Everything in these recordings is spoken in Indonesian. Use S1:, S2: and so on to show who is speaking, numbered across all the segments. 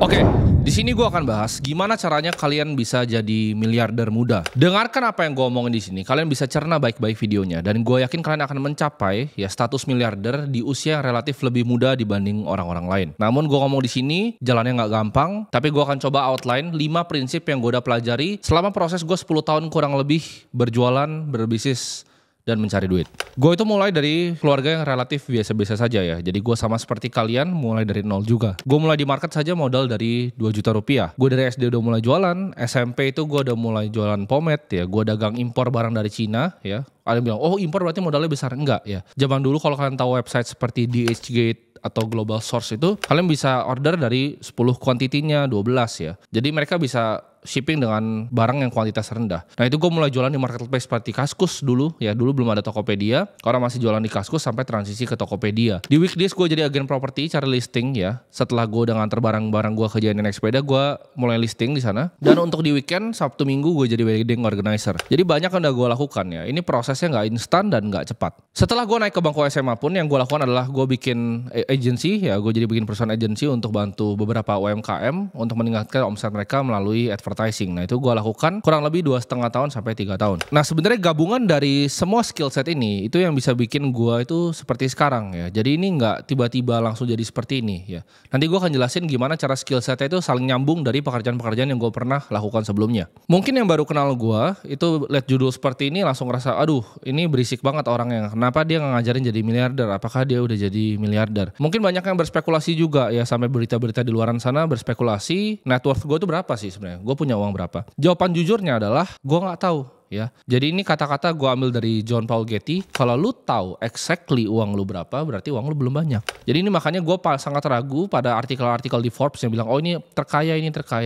S1: Oke, di sini gue akan bahas gimana caranya kalian bisa jadi miliarder muda. Dengarkan apa yang gue omongin di sini. Kalian bisa cerna baik-baik videonya dan gue yakin kalian akan mencapai ya status miliarder di usia yang relatif lebih muda dibanding orang-orang lain. Namun gue ngomong di sini jalannya nggak gampang, tapi gue akan coba outline 5 prinsip yang gue udah pelajari selama proses gue 10 tahun kurang lebih berjualan, berbisnis dan mencari duit. Gue itu mulai dari keluarga yang relatif biasa-biasa saja ya. Jadi gue sama seperti kalian mulai dari nol juga. Gue mulai di market saja modal dari 2 juta rupiah. Gue dari SD udah mulai jualan. SMP itu gue udah mulai jualan pomade ya. Gue dagang impor barang dari Cina ya. Ada yang bilang, oh impor berarti modalnya besar. Enggak ya. Zaman dulu kalau kalian tahu website seperti DHgate atau Global Source itu, kalian bisa order dari 10 kuantitinya 12 ya. Jadi mereka bisa shipping dengan barang yang kuantitas rendah. Nah itu gue mulai jualan di marketplace seperti Kaskus dulu ya. Dulu belum ada Tokopedia. Orang masih jualan di Kaskus sampai transisi ke Tokopedia. Di weekdays gue jadi agen properti, cari listing ya. Setelah gue udah nganter barang-barang gue ke JNE naik sepeda, gue mulai listing di sana. Dan untuk di weekend, Sabtu Minggu gue jadi wedding organizer. Jadi banyak yang udah gue lakukan ya. Ini prosesnya nggak instan dan nggak cepat. Setelah gue naik ke bangku SMA pun, yang gue lakukan adalah gue bikin agency ya. Gue jadi bikin perusahaan agency untuk bantu beberapa UMKM untuk meningkatkan omset mereka melalui advertising. Nah itu gue lakukan kurang lebih 2,5 tahun sampai 3 tahun. Nah sebenarnya gabungan dari semua skill set ini itu yang bisa bikin gue itu seperti sekarang ya. Jadi ini nggak tiba-tiba langsung jadi seperti ini ya. Nanti gue akan jelasin gimana cara skill setnya itu saling nyambung dari pekerjaan-pekerjaan yang gue pernah lakukan sebelumnya. Mungkin yang baru kenal gue itu lihat judul seperti ini langsung ngerasa aduh ini berisik banget orang yang kenapa dia nggak ngajarin jadi miliarder, apakah dia udah jadi miliarder. Mungkin banyak yang berspekulasi juga ya, sampai berita-berita di luaran sana berspekulasi net worth gue itu berapa sih sebenarnya, gue punya uang berapa. Jawaban jujurnya adalah gue nggak tahu ya. Jadi ini kata-kata gue ambil dari John Paul Getty. Kalau lu tahu exactly uang lu berapa, berarti uang lu belum banyak. Jadi ini makanya gue sangat ragu pada artikel-artikel di Forbes yang bilang oh ini terkaya.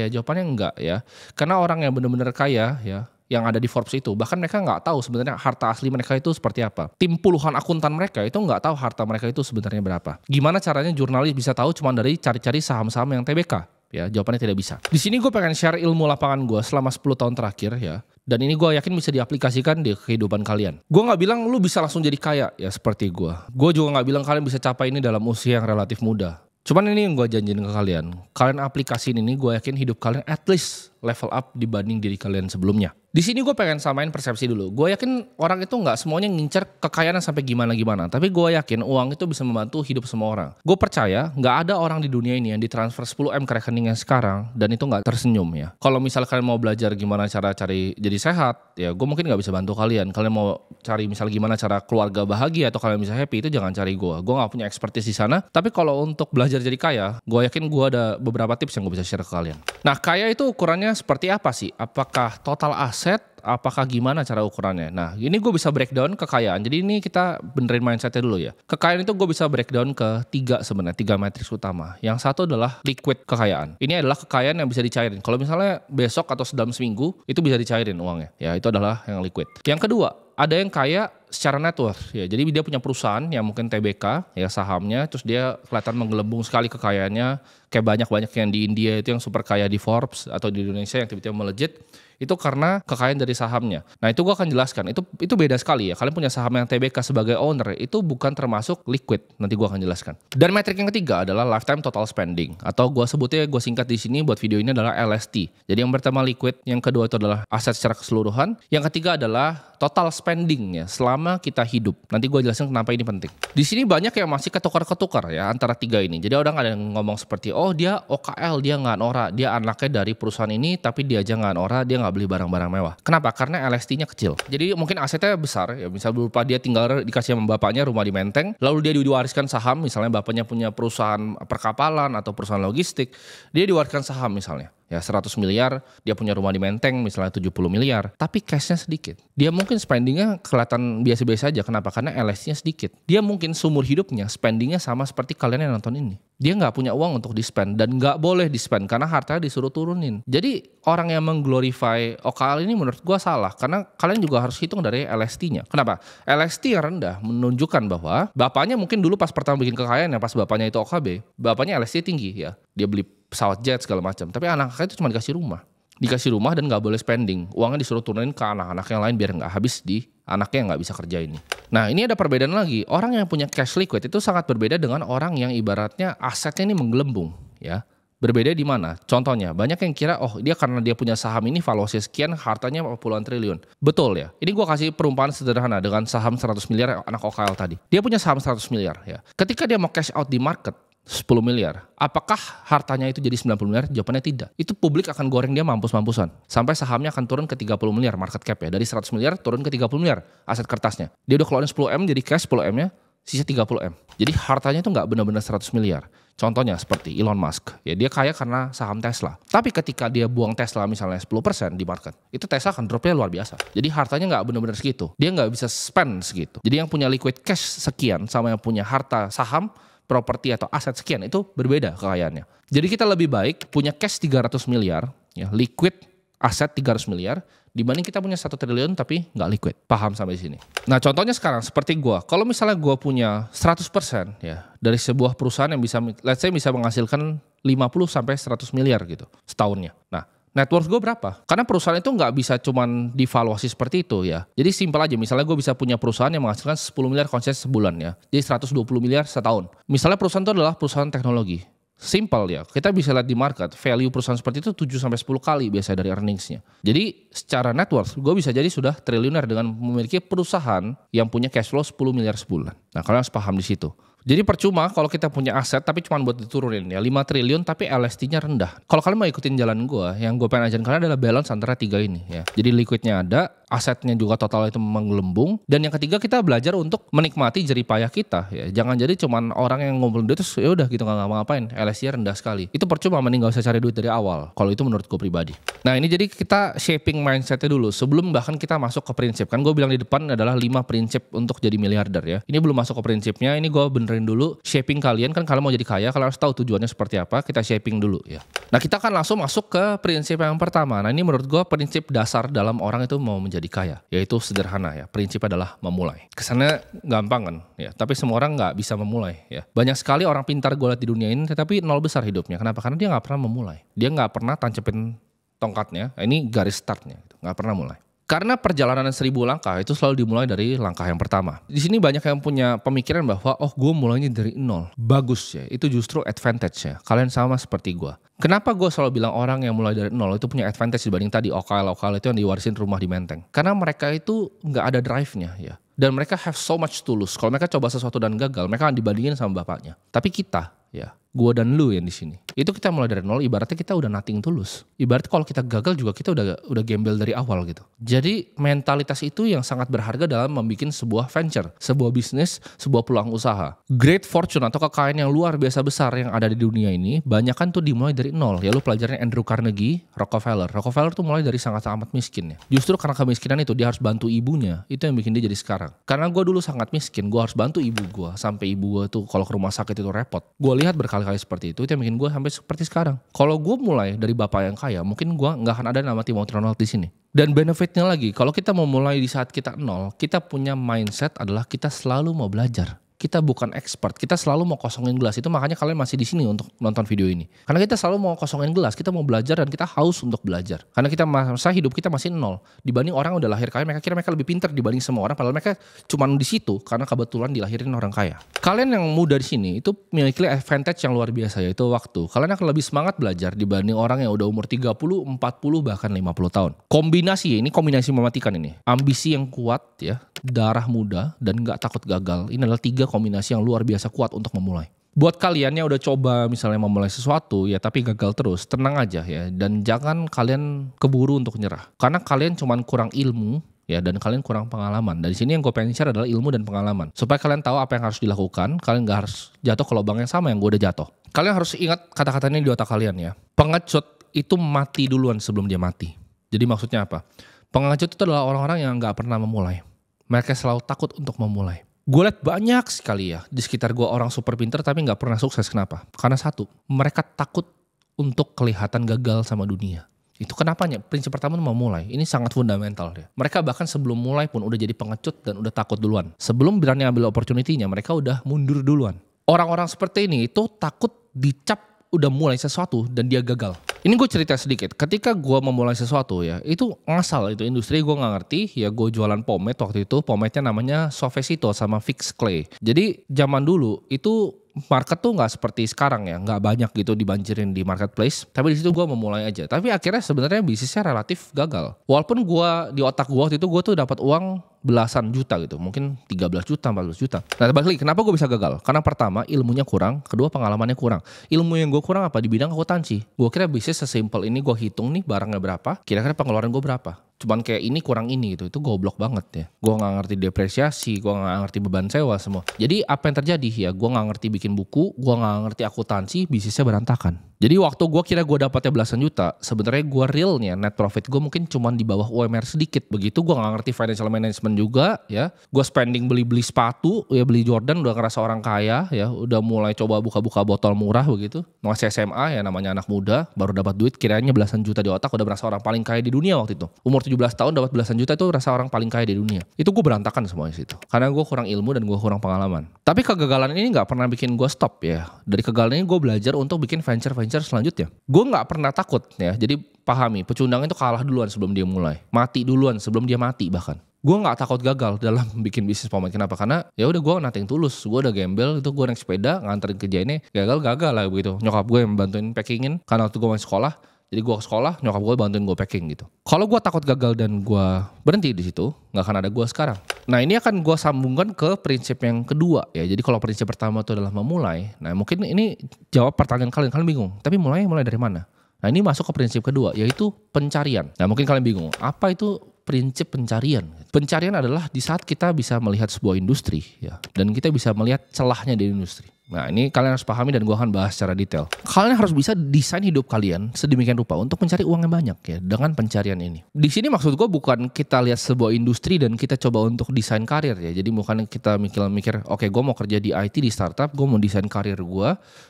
S1: Jawabannya enggak ya. Karena orang yang benar-benar kaya ya, yang ada di Forbes itu, bahkan mereka nggak tahu sebenarnya harta asli mereka itu seperti apa. Tim puluhan akuntan mereka itu nggak tahu harta mereka itu sebenarnya berapa. Gimana caranya jurnalis bisa tahu cuma dari cari-cari saham-saham yang TBK? Ya, jawabannya tidak bisa. Di sini gue pengen share ilmu lapangan gue selama 10 tahun terakhir ya. Dan ini gue yakin bisa diaplikasikan di kehidupan kalian. Gue gak bilang lu bisa langsung jadi kaya ya seperti gue. Gue juga gak bilang kalian bisa capai ini dalam usia yang relatif muda. Cuman ini yang gue janjiin ke kalian. Kalian aplikasiin ini, gue yakin hidup kalian at least level up dibanding diri kalian sebelumnya. Di sini gue pengen samain persepsi dulu. Gue yakin orang itu nggak semuanya ngincer kekayaan sampai gimana-gimana. Tapi gue yakin uang itu bisa membantu hidup semua orang. Gue percaya nggak ada orang di dunia ini yang ditransfer 10M ke rekeningnya sekarang dan itu nggak tersenyum ya. Kalau misalnya kalian mau belajar gimana cara cari jadi sehat, ya gue mungkin nggak bisa bantu kalian. Kalian mau cari misal gimana cara keluarga bahagia atau kalian bisa happy, itu jangan cari gue. Gue nggak punya expertise di sana. Tapi kalau untuk belajar jadi kaya, gue yakin gue ada beberapa tips yang gue bisa share ke kalian. Nah kaya itu ukurannya seperti apa sih? Apakah total aset? Apakah gimana cara ukurannya? Nah ini gue bisa breakdown kekayaan. Jadi ini kita benerin mindsetnya dulu ya. Kekayaan itu gue bisa breakdown ke 3 sebenarnya, 3 matriks utama. Yang satu adalah liquid kekayaan. Ini adalah kekayaan yang bisa dicairin. Kalau misalnya besok atau dalam seminggu itu bisa dicairin uangnya. Ya itu adalah yang liquid. Yang kedua, ada yang kaya secara net worth ya. Jadi dia punya perusahaan yang mungkin TBK ya sahamnya, terus dia kelihatan menggelembung sekali kekayaannya, kayak banyak yang di India itu yang super kaya di Forbes atau di Indonesia yang tiba-tiba melejit. Itu karena kekayaan dari sahamnya. Nah itu gue akan jelaskan. Itu beda sekali ya. Kalian punya saham yang TBK sebagai owner itu bukan termasuk liquid. Nanti gue akan jelaskan. Dan metrik yang ketiga adalah lifetime total spending. Atau gue sebutnya, gue singkat di sini buat video ini adalah LST. Jadi yang pertama liquid, yang kedua itu adalah aset secara keseluruhan. Yang ketiga adalah total spending ya selama kita hidup. Nanti gue jelasin kenapa ini penting. Di sini banyak yang masih ketukar-ketukar ya antara 3 ini. Jadi orang ada yang ngomong seperti oh dia OKL, dia nggak nora, dia anaknya dari perusahaan ini tapi dia aja nggak nora, dia nggak beli barang-barang mewah. Kenapa? Karena LST-nya kecil. Jadi mungkin asetnya besar ya, misal berupa dia tinggal dikasih sama bapaknya rumah di Menteng, lalu dia diwariskan saham, misalnya bapaknya punya perusahaan perkapalan atau perusahaan logistik, dia diwariskan saham misalnya. Ya 100 miliar, dia punya rumah di Menteng misalnya 70 miliar, tapi cashnya sedikit. Dia mungkin spendingnya kelihatan biasa-biasa aja. Kenapa? Karena LST-nya sedikit. Dia mungkin seumur hidupnya spendingnya sama seperti kalian yang nonton ini. Dia nggak punya uang untuk di-spend dan nggak boleh di-spend karena hartanya disuruh turunin. Jadi orang yang mengglorify OKL ini menurut gua salah, karena kalian juga harus hitung dari LST-nya. Kenapa? LST yang rendah menunjukkan bahwa bapaknya mungkin dulu pas pertama bikin kekayaan ya, pas bapaknya itu OKB, bapaknya LST tinggi ya. Dia beli pesawat jet segala macam, tapi anak-anaknya itu cuma dikasih rumah dan nggak boleh spending, uangnya disuruh turunin ke anak-anak yang lain biar nggak habis di anaknya yang nggak bisa kerja ini. Nah ini ada perbedaan lagi, orang yang punya cash liquid itu sangat berbeda dengan orang yang ibaratnya asetnya ini menggelembung ya. Berbeda di mana? Contohnya, banyak yang kira, oh dia karena dia punya saham ini valuasi sekian, hartanya puluhan triliun. Betul ya. Ini gue kasih perumpamaan sederhana dengan saham 100 miliar anak OKL tadi. Dia punya saham 100 miliar ya. Ketika dia mau cash out di market 10 miliar, apakah hartanya itu jadi 90 miliar? Jawabannya tidak. Itu publik akan goreng dia mampus-mampusan. Sampai sahamnya akan turun ke 30 miliar market cap ya. Dari 100 miliar turun ke 30 miliar aset kertasnya. Dia udah keluarin 10M jadi cash 10M-nya, sisa 30M. Jadi hartanya itu nggak benar-benar 100 miliar. Contohnya seperti Elon Musk, ya dia kaya karena saham Tesla. Tapi ketika dia buang Tesla misalnya 10% di market, itu Tesla akan dropnya luar biasa. Jadi hartanya nggak benar-benar segitu. Dia nggak bisa spend segitu. Jadi yang punya liquid cash sekian sama yang punya harta saham, properti atau aset sekian itu berbeda kekayaannya. Jadi kita lebih baik punya cash 300 miliar, ya liquid aset 300 miliar, dibanding kita punya 1 triliun tapi nggak liquid. Paham sampai sini? Nah contohnya sekarang seperti gue, kalau misalnya gue punya 100% ya dari sebuah perusahaan yang bisa, let's say bisa menghasilkan 50 sampai 100 miliar gitu setahunnya. Nah net worth gue berapa? Karena perusahaan itu nggak bisa cuman divaluasi seperti itu ya. Jadi simpel aja, misalnya gue bisa punya perusahaan yang menghasilkan 10 miliar konsisten sebulan ya. Jadi 120 miliar setahun. Misalnya perusahaan itu adalah perusahaan teknologi. Simple ya, kita bisa lihat di market, value perusahaan seperti itu 7-10 kali biasanya dari earningsnya. Jadi secara net worth, gue bisa jadi sudah triliuner dengan memiliki perusahaan yang punya cash flow 10 miliar sebulan. Nah kalian harus paham di situ. Jadi percuma kalau kita punya aset tapi cuma buat diturunin ya 5 triliun tapi LST-nya rendah. Kalau kalian mau ikutin jalan gue, yang gue pengen ajarin kalian adalah balance antara 3 ini ya. Jadi liquidnya ada, asetnya juga total itu menggelembung, dan yang ketiga kita belajar untuk menikmati jerih payah kita ya. Jangan jadi cuman orang yang ngumpulin duit terus ya udah gitu nggak ngapa-ngapain, LST-nya rendah sekali. Itu percuma, mending gak usah cari duit dari awal. Kalau itu menurut gue pribadi. Nah ini jadi kita shaping mindsetnya dulu sebelum bahkan kita masuk ke prinsip. Kan gue bilang di depan adalah 5 prinsip untuk jadi miliarder ya. Ini belum masuk ke prinsipnya, ini gue benerin dulu shaping kalian. Kan kalian mau jadi kaya, kalian harus tahu tujuannya seperti apa. Kita shaping dulu ya. Nah kita akan langsung masuk ke prinsip yang pertama. Nah ini menurut gue prinsip dasar dalam orang itu mau menjadi kaya, yaitu sederhana ya. Prinsip adalah memulai. Kesannya gampang kan ya, tapi semua orang nggak bisa memulai ya. Banyak sekali orang pintar gue lihat di dunia ini tetapi nol besar hidupnya. Kenapa? Karena dia nggak pernah memulai. Dia nggak pernah tancepin tongkatnya. Ini garis startnya, nggak pernah mulai. Karena perjalanan 1000 langkah itu selalu dimulai dari langkah yang pertama. Di sini banyak yang punya pemikiran bahwa oh gue mulainya dari nol. Bagus ya, itu justru advantage ya. Kalian sama seperti gue. Kenapa gue selalu bilang orang yang mulai dari nol itu punya advantage dibanding tadi OKL itu yang diwarisin rumah di Menteng. Karena mereka itu nggak ada drive-nya ya. Dan mereka have so much to lose. Kalau mereka coba sesuatu dan gagal, mereka akan dibandingin sama bapaknya. Tapi kita ya, gue dan lu yang di sini. Itu kita mulai dari nol, ibaratnya kita udah nothing tulus. Ibaratnya kalau kita gagal juga kita udah gembel dari awal gitu. Jadi mentalitas itu yang sangat berharga dalam membuat sebuah venture, sebuah bisnis, sebuah peluang usaha. Great fortune atau kekayaan yang luar biasa besar yang ada di dunia ini, banyak kan tuh dimulai dari nol. Ya lu pelajarin Andrew Carnegie, Rockefeller. Rockefeller tuh mulai dari sangat amat miskin ya. Justru karena kemiskinan itu dia harus bantu ibunya. Itu yang bikin dia jadi sekarang. Karena gue dulu sangat miskin, gue harus bantu ibu gue. Sampai ibu gue tuh kalau ke rumah sakit itu repot. Gue lihat berkali-kali seperti itu yang bikin gue sampai seperti sekarang. Kalau gue mulai dari bapak yang kaya, mungkin gue nggak akan ada nama Timothy Ronald di sini. Dan benefitnya lagi, kalau kita mau mulai di saat kita nol, kita punya mindset adalah kita selalu mau belajar. Kita bukan expert, kita selalu mau kosongin gelas. Itu makanya kalian masih di sini untuk nonton video ini. Karena kita selalu mau kosongin gelas, kita mau belajar dan kita haus untuk belajar. Karena kita masa hidup kita masih nol. Dibanding orang yang udah lahir kaya, mereka kira mereka lebih pintar dibanding semua orang. Padahal mereka cuma di situ karena kebetulan dilahirin orang kaya. Kalian yang muda di sini itu memiliki advantage yang luar biasa, yaitu waktu. Kalian akan lebih semangat belajar dibanding orang yang udah umur 30, 40, bahkan 50 tahun. Ini kombinasi mematikan ini. Ambisi yang kuat ya, darah muda, dan gak takut gagal. Ini adalah 3 kombinasi yang luar biasa kuat untuk memulai. Buat kalian yang udah coba misalnya memulai sesuatu ya tapi gagal terus, tenang aja ya. Dan jangan kalian keburu untuk nyerah. Karena kalian cuman kurang ilmu ya, dan kalian kurang pengalaman. Dari sini yang gue pengen share adalah ilmu dan pengalaman. Supaya kalian tahu apa yang harus dilakukan, kalian gak harus jatuh ke lubang yang sama yang gue udah jatuh. Kalian harus ingat kata-kata ini di otak kalian ya. Pengecut itu mati duluan sebelum dia mati. Jadi maksudnya apa? Pengecut itu adalah orang-orang yang gak pernah memulai. Mereka selalu takut untuk memulai. Gue lihat banyak sekali ya di sekitar gue orang super pinter tapi gak pernah sukses. Kenapa? Karena satu, mereka takut untuk kelihatan gagal sama dunia. Itu kenapanya? Prinsip pertama itu memulai. Ini sangat fundamental ya. Mereka bahkan sebelum mulai pun udah jadi pengecut dan udah takut duluan. Sebelum berani ambil opportunity-nya, mereka udah mundur duluan. Orang-orang seperti ini itu takut dicap udah mulai sesuatu dan dia gagal. Ini gue cerita sedikit. Ketika gue memulai sesuatu ya, itu ngasal, itu industri gue gak ngerti. Ya gue jualan pomade waktu itu. Pomade-nya namanya Suavecito sama Fix Clay. Jadi zaman dulu itu market tuh nggak seperti sekarang ya, nggak banyak gitu dibanjirin di marketplace. Tapi di situ gue memulai aja. Tapi akhirnya sebenarnya bisnisnya relatif gagal. Walaupun gue di otak gue waktu itu gue tuh dapat uang belasan juta gitu, mungkin 13 juta, 14 juta. Nah balik lagi, kenapa gue bisa gagal? Karena pertama ilmunya kurang, kedua pengalamannya kurang. Ilmu yang gue kurang apa? Di bidang akuntansi. Gue kira bisnis sesimpel ini, gue hitung nih barangnya berapa, kira-kira pengeluaran gue berapa. Cuman kayak ini kurang ini gitu, itu goblok banget ya. Gue gak ngerti depresiasi, gue gak ngerti beban sewa semua. Jadi apa yang terjadi ya, gue gak ngerti bikin buku, gue gak ngerti akuntansi, bisnisnya berantakan. Jadi waktu gue kira gue dapatnya belasan juta, sebenarnya gue realnya net profit gue mungkin cuman di bawah UMR sedikit. Begitu gue gak ngerti financial management juga ya. Gue spending beli sepatu, ya beli Jordan udah ngerasa orang kaya ya. Udah mulai coba buka-buka botol murah begitu. Masih SMA ya, namanya anak muda, baru dapat duit kiranya belasan juta di otak, udah merasa orang paling kaya di dunia waktu itu. Umur 17 tahun dapat belasan juta itu rasa orang paling kaya di dunia. Itu gue berantakan semuanya situ. Karena gue kurang ilmu dan gue kurang pengalaman. Tapi kegagalan ini gak pernah bikin gue stop ya. Dari kegagalan ini gue belajar untuk bikin venture selanjutnya. Gue gak pernah takut ya. Jadi pahami, pecundang itu kalah duluan sebelum dia mulai. Mati duluan sebelum dia mati bahkan. Gue gak takut gagal dalam bikin bisnis pomade. Kenapa? Karena ya udah gue nothing tulus. Gue udah gembel, itu gue naik sepeda nganterin kerja ini. Gagal lah begitu. Nyokap gue yang bantuin packingin. Karena waktu gue masih sekolah. Jadi gue ke sekolah, nyokap gue bantuin gue packing gitu. Kalau gue takut gagal dan gue berhenti di situ, nggak akan ada gue sekarang. Nah ini akan gue sambungkan ke prinsip yang kedua ya. Jadi kalau prinsip pertama itu adalah memulai. Nah mungkin ini jawab pertanyaan kalian bingung. Tapi mulai dari mana? Nah ini masuk ke prinsip kedua, yaitu pencarian. Nah mungkin kalian bingung, apa itu prinsip pencarian? Pencarian adalah di saat kita bisa melihat sebuah industri ya, dan kita bisa melihat celahnya di industri. Nah ini kalian harus pahami dan gue akan bahas secara detail. Kalian harus bisa desain hidup kalian sedemikian rupa untuk mencari uang yang banyak ya dengan pencarian ini. Di sini maksud gue bukan kita lihat sebuah industri dan kita coba untuk desain karir ya. Jadi bukan kita mikir oke gue mau kerja di IT di startup, gue mau desain karir gue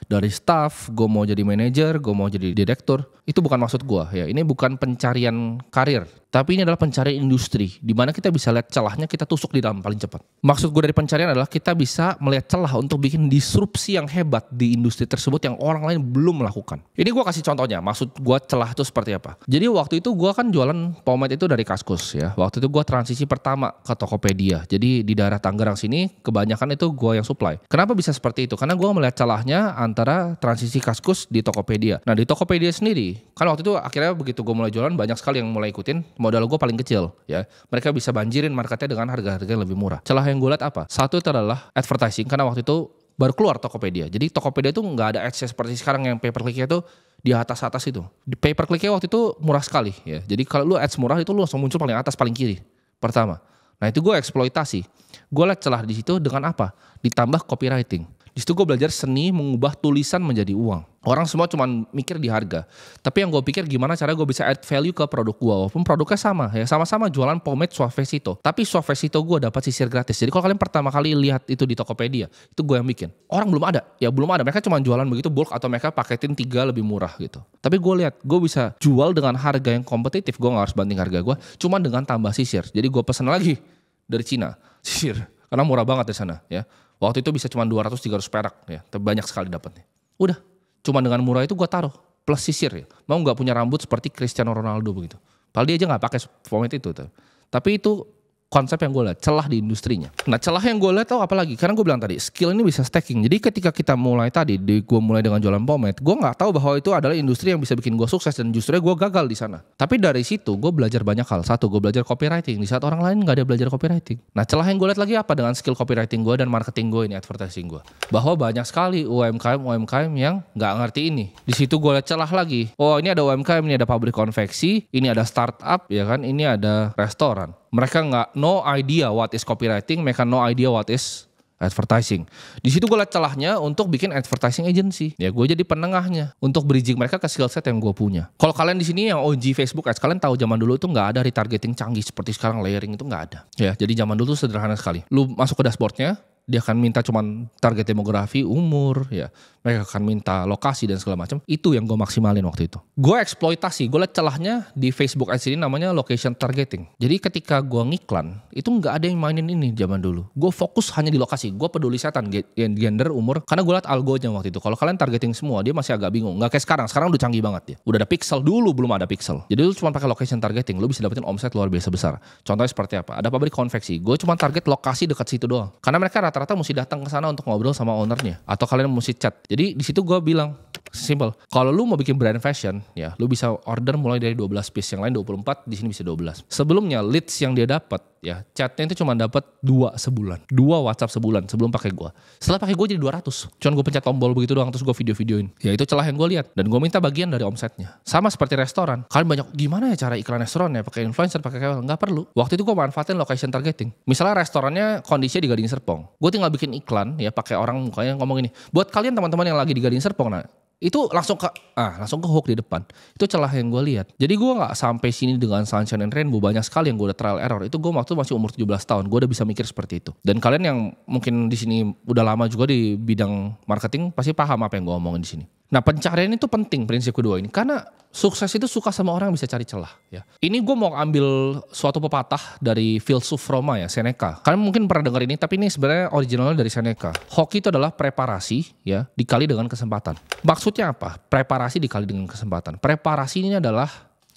S1: dari staff, gue mau jadi manajer, gue mau jadi direktur. Itu bukan maksud gue ya. Ini bukan pencarian karir. Tapi ini adalah pencarian industri, di mana kita bisa lihat celahnya, kita tusuk di dalam paling cepat. Maksud gue dari pencarian adalah kita bisa melihat celah untuk bikin disrupsi yang hebat di industri tersebut yang orang lain belum melakukan. Ini gue kasih contohnya, maksud gue celah itu seperti apa. Jadi waktu itu gue kan jualan pomade itu dari Kaskus ya. Waktu itu gue transisi pertama ke Tokopedia. Jadi di daerah Tangerang sini kebanyakan itu gue yang supply. Kenapa bisa seperti itu? Karena gue melihat celahnya antara transisi Kaskus di Tokopedia. Nah di Tokopedia sendiri, kan waktu itu akhirnya begitu gue mulai jualan banyak sekali yang mulai ikutin. Modal gue paling kecil ya. Mereka bisa banjirin marketnya dengan harga-harga yang lebih murah. Celah yang gue lihat apa? Satu itu adalah advertising, karena waktu itu baru keluar Tokopedia. Jadi Tokopedia itu nggak ada ads seperti sekarang yang pay per click-nya itu di atas-atas itu. Di pay per click-nya waktu itu murah sekali ya. Jadi kalau lu ads murah itu lu langsung muncul paling atas paling kiri pertama. Nah itu gue eksploitasi. Gue lihat celah di situ dengan apa? Ditambah copywriting. Di situ gue belajar seni mengubah tulisan menjadi uang. Orang semua cuma mikir di harga. Tapi yang gue pikir gimana cara gue bisa add value ke produk gue. Walaupun produknya sama ya. Sama-sama jualan pomade Suavecito. Tapi Suavecito gue dapat sisir gratis. Jadi kalau kalian pertama kali lihat itu di Tokopedia. Itu gue yang bikin. Orang belum ada. Ya belum ada. Mereka cuma jualan begitu bulk atau mereka paketin 3 lebih murah gitu. Tapi gue lihat gue bisa jual dengan harga yang kompetitif. Gue gak harus banting harga gue. Cuma dengan tambah sisir. Jadi gue pesen lagi dari Cina. Sisir. Karena murah banget di sana ya. Waktu itu bisa cuma 200-300 perak ya, tapi banyak sekali dapatnya. Udah, cuma dengan murah itu gue taruh plus sisir ya. Mau nggak punya rambut seperti Cristiano Ronaldo begitu. Padahal dia aja nggak pakai pomade itu tuh. Tapi itu konsep yang gue lihat, celah di industrinya. Nah celah yang gue lihat tahu apa lagi? Karena gue bilang tadi, skill ini bisa stacking. Jadi ketika kita mulai tadi, gue mulai dengan jualan pomade, gue nggak tahu bahwa itu adalah industri yang bisa bikin gue sukses dan justru gue gagal di sana. Tapi dari situ gue belajar banyak hal. Satu, gue belajar copywriting. Di saat orang lain nggak ada belajar copywriting. Nah celah yang gue lihat lagi apa dengan skill copywriting gue dan marketing gue ini, advertising gue. Bahwa banyak sekali UMKM yang nggak ngerti ini. Di situ gue lihat celah lagi. Oh ini ada UMKM, ini ada pabrik konveksi, ini ada startup, ya kan, ini ada restoran. Mereka nggak no idea what is copywriting, mereka no idea what is advertising. Di situ gue lihat celahnya untuk bikin advertising agency. Ya gue jadi penengahnya untuk bridging mereka ke skill set yang gue punya. Kalau kalian di sini yang OG Facebook Ads, kalian tahu zaman dulu itu nggak ada retargeting canggih seperti sekarang, layering itu nggak ada. Ya jadi zaman dulu sederhana sekali. Lu masuk ke dashboardnya, dia akan minta cuman target demografi, umur, ya. mereka akan minta lokasi dan segala macam. Itu yang gue maksimalin waktu itu. Gue eksploitasi, gue liat celahnya di Facebook Ads ini namanya location targeting. Jadi ketika gue ngiklan, itu nggak ada yang mainin ini zaman dulu. Gue fokus hanya di lokasi, gue peduli setan, gender, umur. Karena gue liat algonya waktu itu. Kalau kalian targeting semua, dia masih agak bingung. Nggak kayak sekarang udah canggih banget ya. Udah ada pixel, dulu belum ada pixel. Jadi lu cuma pakai location targeting, lu bisa dapetin omset luar biasa besar. Contohnya seperti apa? Ada pabrik konveksi, gue cuma target lokasi dekat situ doang. Karena mereka rata-rata mesti datang ke sana untuk ngobrol sama ownernya, atau kalian mesti chat. Jadi di situ gue bilang simple. Kalau lu mau bikin brand fashion, ya lu bisa order mulai dari 12 piece, yang lain 24, di sini bisa 12. Sebelumnya leads yang dia dapat, ya chatnya itu cuma dapat 2 sebulan, 2 WhatsApp sebulan sebelum pakai gue. Setelah pakai gue jadi 200. Cuman gue pencet tombol begitu doang, terus gue video-videoin. Ya itu celah yang gue lihat, dan gue minta bagian dari omsetnya. Sama seperti restoran. Kalian banyak, gimana ya cara iklan restoran ya? Pakai influencer, pakai KOL? Nggak perlu. Waktu itu gue manfaatin location targeting. Misalnya restorannya kondisinya di Gading Serpong, gue tinggal bikin iklan ya pakai orang mukanya ngomong ini. Buat kalian teman-teman yang lagi di Gading Serpong, nah itu langsung ke hook di depan. Itu celah yang gue lihat. Jadi gue nggak sampai sini dengan Sunshine and Rainbow, banyak sekali yang gue udah trial error. Itu gue waktu masih umur 17 tahun, gue udah bisa mikir seperti itu. Dan kalian yang mungkin di sini udah lama juga di bidang marketing pasti paham apa yang gue omongin di sini. Nah, pencarian itu penting, prinsip kedua ini, karena sukses itu suka sama orang yang bisa cari celah ya. Ini gue mau ambil suatu pepatah dari filsuf Roma ya, Seneca. Kalian mungkin pernah dengar ini, tapi ini sebenarnya originalnya dari Seneca. Hoki itu adalah preparasi ya dikali dengan kesempatan. Maksudnya apa? Preparasi dikali dengan kesempatan. Preparasi ini adalah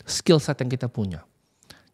S1: skill set yang kita punya.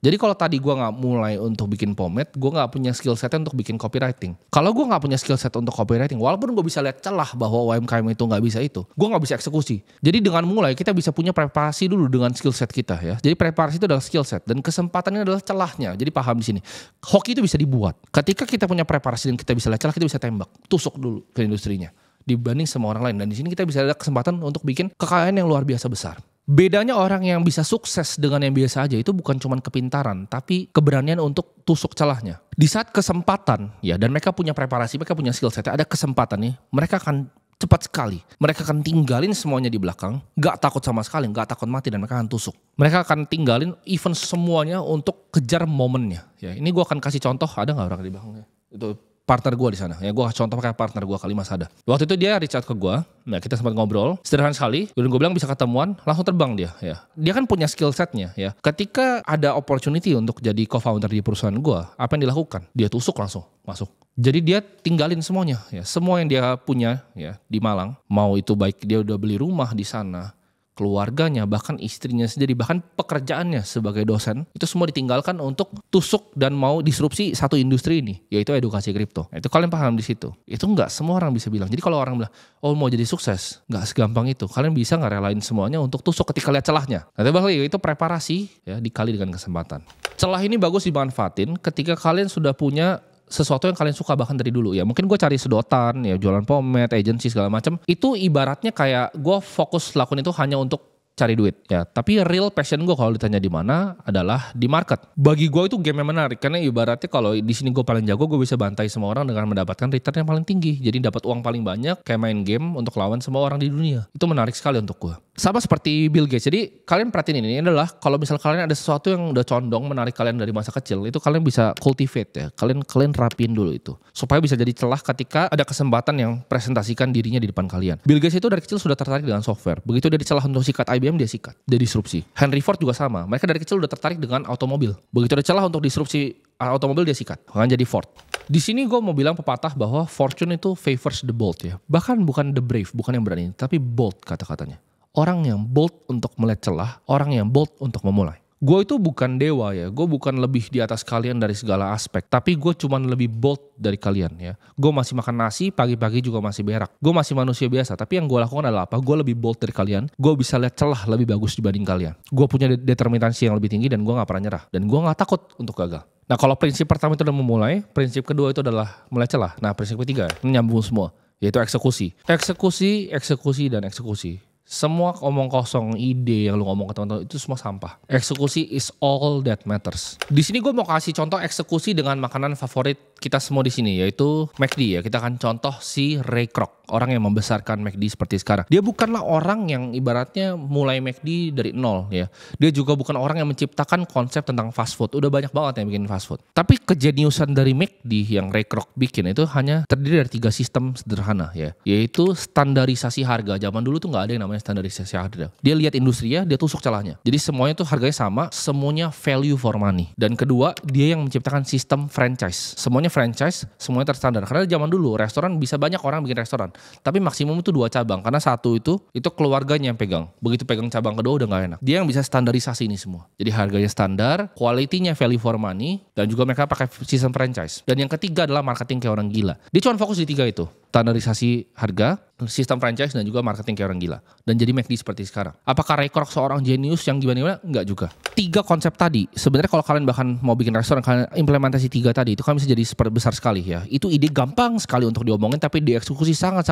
S1: Jadi kalau tadi gue gak mulai untuk bikin pomade, gue gak punya skill set untuk bikin copywriting. Kalau gue gak punya skill set untuk copywriting, walaupun gue bisa lihat celah bahwa UMKM itu gak bisa itu, gue gak bisa eksekusi. Jadi dengan mulai kita bisa punya preparasi dulu dengan skill set kita ya. Jadi preparasi itu adalah skill set dan kesempatannya adalah celahnya. Jadi paham di sini. Hoki itu bisa dibuat. Ketika kita punya preparasi dan kita bisa lihat celah, kita bisa tembak, tusuk dulu ke industrinya dibanding semua orang lain. Dan di sini kita bisa ada kesempatan untuk bikin kekayaan yang luar biasa besar. Bedanya orang yang bisa sukses dengan yang biasa aja itu bukan cuma kepintaran, tapi keberanian untuk tusuk celahnya. Di saat kesempatan, ya, dan mereka punya preparasi, mereka punya skill set, ada kesempatan nih, mereka akan cepat sekali. Mereka akan tinggalin semuanya di belakang, gak takut sama sekali, gak takut mati, dan mereka akan tusuk. Mereka akan tinggalin even semuanya untuk kejar momennya. Ya, ini gue akan kasih contoh, ada gak orang di belakangnya? Itu partner gue di sana. Ya gue contoh pakai partner gue kali Mas Ada. Waktu itu dia reach out ke gue. Nah kita sempat ngobrol. Sederhana sekali. Dan gue bilang bisa ketemuan. Langsung terbang dia. Ya. Dia kan punya skill setnya. Ya. Ketika ada opportunity untuk jadi co-founder di perusahaan gue. Apa yang dilakukan? Dia tusuk langsung masuk. Jadi dia tinggalin semuanya. Ya. Semua yang dia punya ya di Malang. Mau itu baik dia udah beli rumah di sana, keluarganya, bahkan istrinya sendiri, bahkan pekerjaannya sebagai dosen, itu semua ditinggalkan untuk tusuk dan mau disrupsi satu industri ini, yaitu edukasi kripto. Nah, itu kalian paham di situ. Itu nggak semua orang bisa bilang. Jadi kalau orang bilang, oh mau jadi sukses, nggak segampang itu. Kalian bisa nggak relain semuanya untuk tusuk ketika lihat celahnya. Nah, itu preparasi ya dikali dengan kesempatan. Celah ini bagus dimanfaatin ketika kalian sudah punya sesuatu yang kalian suka bahkan dari dulu ya. Mungkin gue cari sedotan ya, jualan pomade, agency segala macam. Itu ibaratnya kayak gue fokus lakuin itu hanya untuk cari duit ya. Tapi real passion gue kalau ditanya di mana adalah di market. Bagi gue itu game yang menarik karena ibaratnya kalau di sini gue paling jago, gue bisa bantai semua orang dengan mendapatkan return yang paling tinggi. Jadi dapat uang paling banyak kayak main game untuk lawan semua orang di dunia. Itu menarik sekali untuk gue. Sama seperti Bill Gates. Jadi kalian perhatiin ini adalah kalau misal kalian ada sesuatu yang udah condong menarik kalian dari masa kecil, itu kalian bisa cultivate ya. Kalian rapiin dulu itu supaya bisa jadi celah ketika ada kesempatan yang presentasikan dirinya di depan kalian. Bill Gates itu dari kecil sudah tertarik dengan software. Begitu dia dicelah untuk sikat IBM, dia sikat, dia disrupsi. Henry Ford juga sama. Mereka dari kecil udah tertarik dengan otomobil. Begitu ada celah untuk disrupsi otomobil, dia sikat, makanya jadi Ford. Di sini gue mau bilang pepatah bahwa fortune itu favors the bold ya. Bahkan bukan the brave, bukan yang berani, tapi bold kata-katanya. Orang yang bold untuk melihat celah, orang yang bold untuk memulai. Gue itu bukan dewa ya, gue bukan lebih di atas kalian dari segala aspek, tapi gue cuman lebih bold dari kalian ya. Gue masih makan nasi, pagi-pagi juga masih berak. Gue masih manusia biasa, tapi yang gue lakukan adalah apa? Gue lebih bold dari kalian, gue bisa lihat celah lebih bagus dibanding kalian. Gue punya determinasi yang lebih tinggi dan gue gak pernah nyerah. Dan gue gak takut untuk gagal. Nah kalau prinsip pertama itu udah memulai, prinsip kedua itu adalah mulai celah. Nah prinsip ketiga, ini nyambung semua, yaitu eksekusi. Eksekusi, eksekusi, dan eksekusi. Semua omong kosong, ide yang lu ngomong ke teman-teman itu semua sampah. Eksekusi is all that matters. Di sini gue mau kasih contoh eksekusi dengan makanan favorit kita semua di sini, yaitu McD ya. Kita akan contoh si Ray Kroc, orang yang membesarkan McD seperti sekarang. Dia bukanlah orang yang ibaratnya mulai McD dari nol ya. Dia juga bukan orang yang menciptakan konsep tentang fast food. Udah banyak banget yang bikin fast food. Tapi kejeniusan dari McD yang Ray Kroc bikin itu hanya terdiri dari 3 sistem sederhana ya. Yaitu standarisasi harga. Zaman dulu tuh nggak ada yang namanya standarisasi harga. Dia lihat industrinya, dia tusuk celahnya. Jadi semuanya tuh harganya sama, semuanya value for money. Dan kedua, dia yang menciptakan sistem franchise. Semuanya franchise, semuanya terstandar. Karena zaman dulu restoran bisa banyak orang bikin restoran, tapi maksimum itu 2 cabang. Karena satu itu keluarganya yang pegang. Begitu pegang cabang kedua udah nggak enak. Dia yang bisa standarisasi ini semua. Jadi harganya standar, quality-nya value for money, dan juga mereka pakai sistem franchise. Dan yang ketiga adalah marketing kayak orang gila. Dia cuma fokus di 3 itu. Standarisasi harga, sistem franchise, dan juga marketing kayak orang gila. Dan jadi McD seperti sekarang. Apakah Ray Kroc seorang jenius yang gimana-gimana? Enggak juga. 3 konsep tadi, sebenarnya kalau kalian bahkan mau bikin restoran, kalian implementasi 3 tadi, itu kan bisa jadi besar sekali ya. Itu ide gampang sekali untuk diomongin, tapi dieksekusi sangat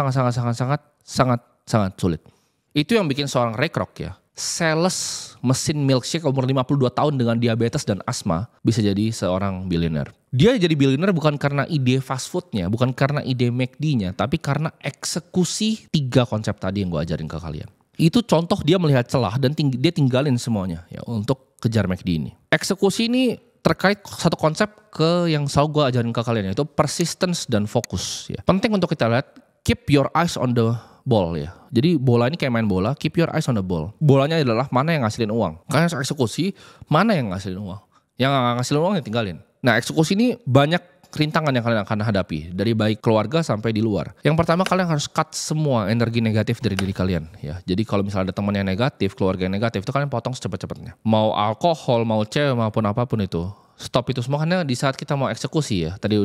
S1: sulit. Itu yang bikin seorang Ray Kroc ya, sales mesin milkshake umur 52 tahun dengan diabetes dan asma bisa jadi seorang bilioner. Dia jadi bilioner bukan karena ide fast foodnya, bukan karena ide McD-nya, tapi karena eksekusi 3 konsep tadi yang gue ajarin ke kalian. Itu contoh dia melihat celah dan dia tinggalin semuanya ya untuk kejar McD ini. Eksekusi ini terkait satu konsep yang selalu gue ajarin ke kalian, yaitu persistence dan fokus ya. Penting untuk kita lihat, keep your eyes on the ball ya. Jadi bola ini kayak main bola, keep your eyes on the ball. Bolanya adalah mana yang ngasilin uang. Karena eksekusi, mana yang ngasilin uang. Yang nggak ngasilin uang ya tinggalin. Nah, eksekusi ini banyak rintangan yang kalian akan hadapi, dari baik keluarga sampai di luar. Yang pertama, kalian harus cut semua energi negatif dari diri kalian ya. Jadi kalau misalnya ada teman yang negatif, keluarga yang negatif, itu kalian potong secepat-cepatnya. Mau alkohol, mau cewek, maupun apapun itu, stop itu semua. Karena di saat kita mau eksekusi ya, tadi